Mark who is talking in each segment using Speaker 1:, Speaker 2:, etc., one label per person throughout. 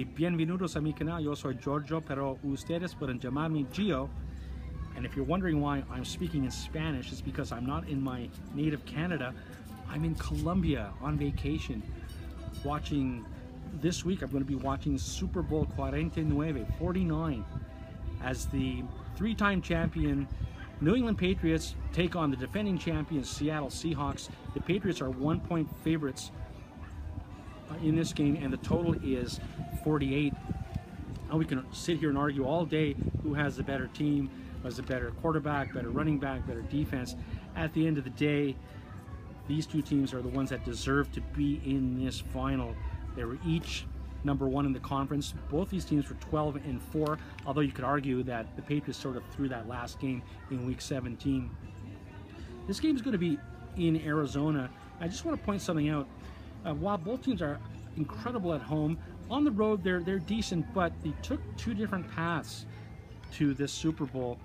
Speaker 1: y bienvenidos a mi canal. Yo soy Giorgio, pero ustedes pueden llamarme Gio. And if you're wondering why I'm speaking in Spanish, it's because I'm not in my native Canada. I'm in Colombia on vacation, watching. This week I'm going to be watching Super Bowl 49, as the three-time champion New England Patriots take on the defending champions Seattle Seahawks. The Patriots are 1-point favorites in this game, and the total is 48. Now we can sit here and argue all day who has the better team, who has the better quarterback, better running back, better defense. At the end of the day, these two teams are the ones that deserve to be in this final. They were each number one in the conference. Both these teams were 12-4, although you could argue that the Patriots sort of threw that last game in week 17. This game is going to be in Arizona. I just want to point something out. While both teams are incredible at home, on the road they're decent, but they took two different paths to this Super Bowl.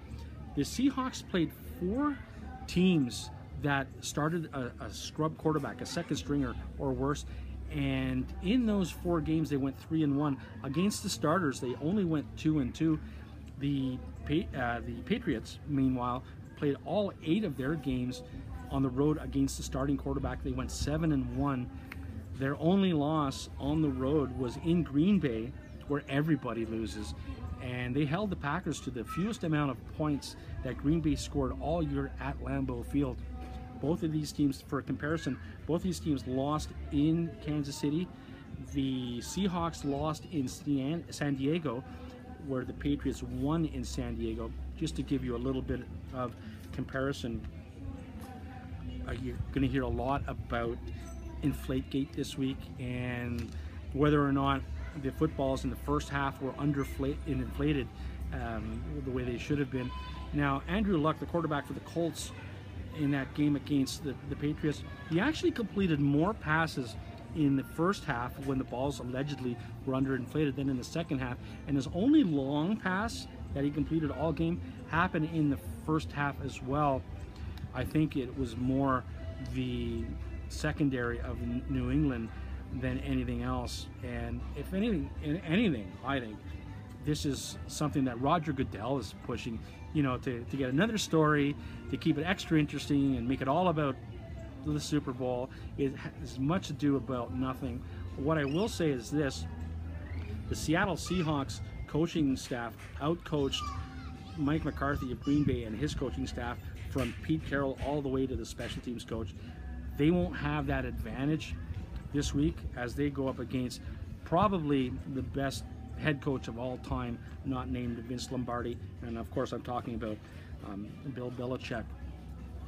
Speaker 1: The Seahawks played 4 teams that started a scrub quarterback, a second stringer or worse, and in those 4 games they went 3-1. Against the starters they only went 2-2. The Patriots, meanwhile, played all 8 of their games on the road against the starting quarterback. They went 7-1. Their only loss on the road was in Green Bay, where everybody loses, and they held the Packers to the fewest amount of points that Green Bay scored all year at Lambeau Field. Both of these teams, for comparison, both these teams lost in Kansas City. The Seahawks lost in San Diego, where the Patriots won in San Diego. Just to give you a little bit of comparison, you're going to hear a lot about Inflategate this week, and whether or not the footballs in the first half were inflated the way they should have been. Now, Andrew Luck, the quarterback for the Colts, in that game against the Patriots, he actually completed more passes in the first half when the balls allegedly were underinflated than in the second half, and his only long pass that he completed all game happened in the first half as well. I think it was more the secondary of New England than anything else, and if anything, I think this is something that Roger Goodell is pushing, you know, to get another story, to keep it extra interesting and make it all about the Super Bowl. It has much to do about nothing. What I will say is this: the Seattle Seahawks coaching staff outcoached Mike McCarthy of Green Bay and his coaching staff, from Pete Carroll all the way to the special teams coach. They won't have that advantage this week as they go up against probably the best head coach of all time, not named Vince Lombardi, and of course I'm talking about Bill Belichick.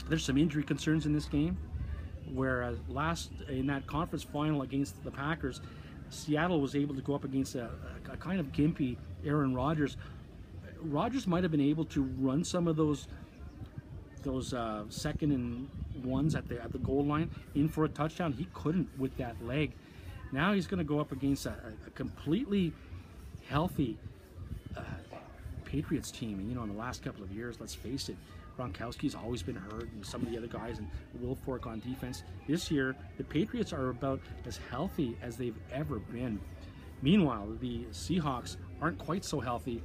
Speaker 1: There's some injury concerns in this game, whereas in that conference final against the Packers, Seattle was able to go up against a kind of gimpy Aaron Rodgers. Rodgers might have been able to run some of those second and ones at the goal line in for a touchdown. He couldn't with that leg. Now he's going to go up against a completely healthy Patriots team. And you know, in the last couple of years, let's face it, Gronkowski's always been hurt, and some of the other guys, and Will Fork on defense. This year, the Patriots are about as healthy as they've ever been. Meanwhile, the Seahawks aren't quite so healthy.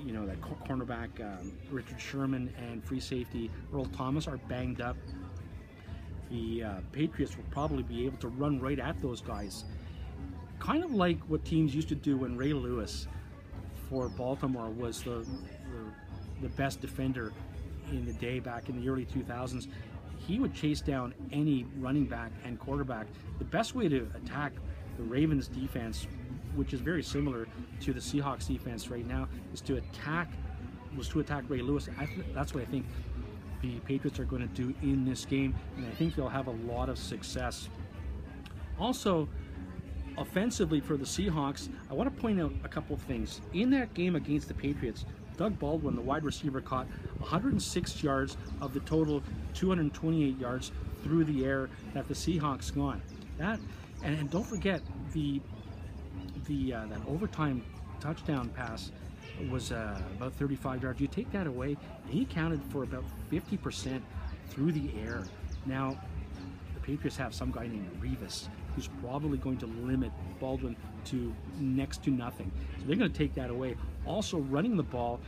Speaker 1: You know, that cornerback Richard Sherman and free safety Earl Thomas are banged up. The Patriots will probably be able to run right at those guys, kind of like what teams used to do when Ray Lewis for Baltimore was the best defender in the day back in the early 2000s. He would chase down any running back and quarterback. The best way to attack the Ravens defense, which is very similar to the Seahawks defense right now, is to attack Ray Lewis. That's what I think the Patriots are going to do in this game, and I think they'll have a lot of success. Also, offensively for the Seahawks, I want to point out a couple of things. In that game against the Patriots, Doug Baldwin, the wide receiver, caught 106 yards of the total 228 yards through the air that the Seahawks got. And don't forget that overtime touchdown pass was about 35 yards. You take that away, and he counted for about 50% through the air. Now, the Patriots have some guy named Revis who's probably going to limit Baldwin to next to nothing. So they're going to take that away. Also running the ball,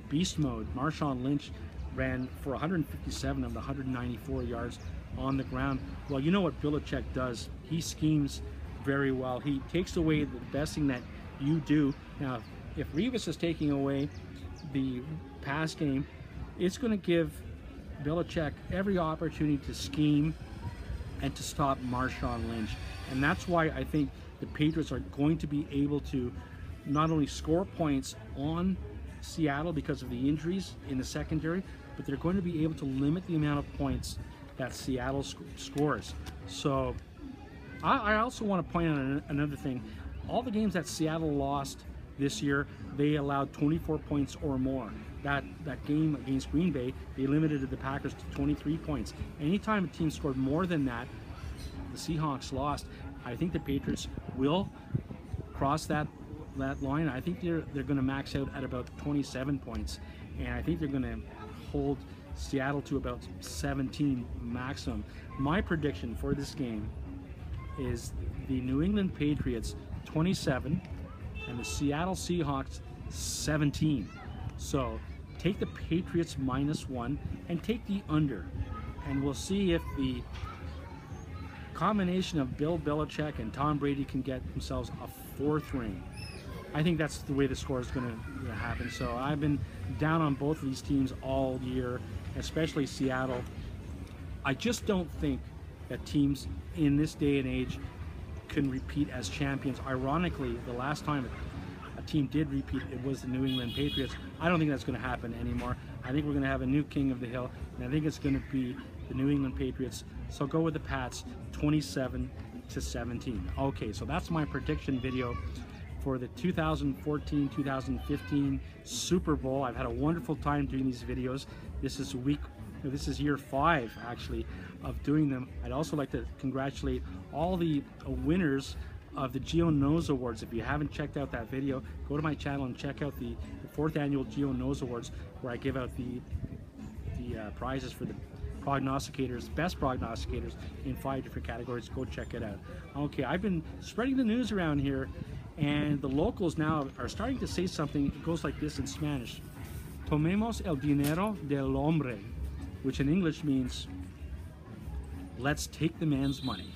Speaker 1: beast mode, Marshawn Lynch ran for 157 of the 194 yards on the ground. Well, you know what Belichick does. He schemes very well. He takes away the best thing that you do. Now, if Revis is taking away the pass game, it's going to give Belichick every opportunity to scheme and to stop Marshawn Lynch. And that's why I think the Patriots are going to be able to not only score points on Seattle because of the injuries in the secondary, but they're going to be able to limit the amount of points that Seattle scores. So I also want to point out another thing. All the games that Seattle lost this year, they allowed 24 points or more. That game against Green Bay, they limited the Packers to 23 points. Anytime a team scored more than that, the Seahawks lost. I think the Patriots will cross that line. I think they're going to max out at about 27 points, and I think they're going to hold Seattle to about 17 maximum. My prediction for this game is the New England Patriots 27 and the Seattle Seahawks 17. So take the Patriots -1 and take the under, and we'll see if the combination of Bill Belichick and Tom Brady can get themselves a 4th ring. I think that's the way the score is going to happen. So I've been down on both of these teams all year, especially Seattle. I just don't think that teams in this day and age can repeat as champions. Ironically, the last time a team did repeat, it was the New England Patriots. I don't think that's going to happen anymore. I think we're going to have a new king of the hill, and I think it's going to be the New England Patriots. So go with the Pats, 27-17. Okay, so that's my prediction video for the 2014-2015 Super Bowl. I've had a wonderful time doing these videos. This is year 5 actually of doing them. I'd also like to congratulate all the winners of the gioknows Awards. If you haven't checked out that video, go to my channel and check out the 4th annual gioknows Awards, where I give out the prizes for the prognosticators, best prognosticators in 5 different categories. Go check it out. Okay, I've been spreading the news around here, and the locals now are starting to say something. It goes like this in Spanish: Tomemos el dinero del hombre, which in English means, let's take the man's money.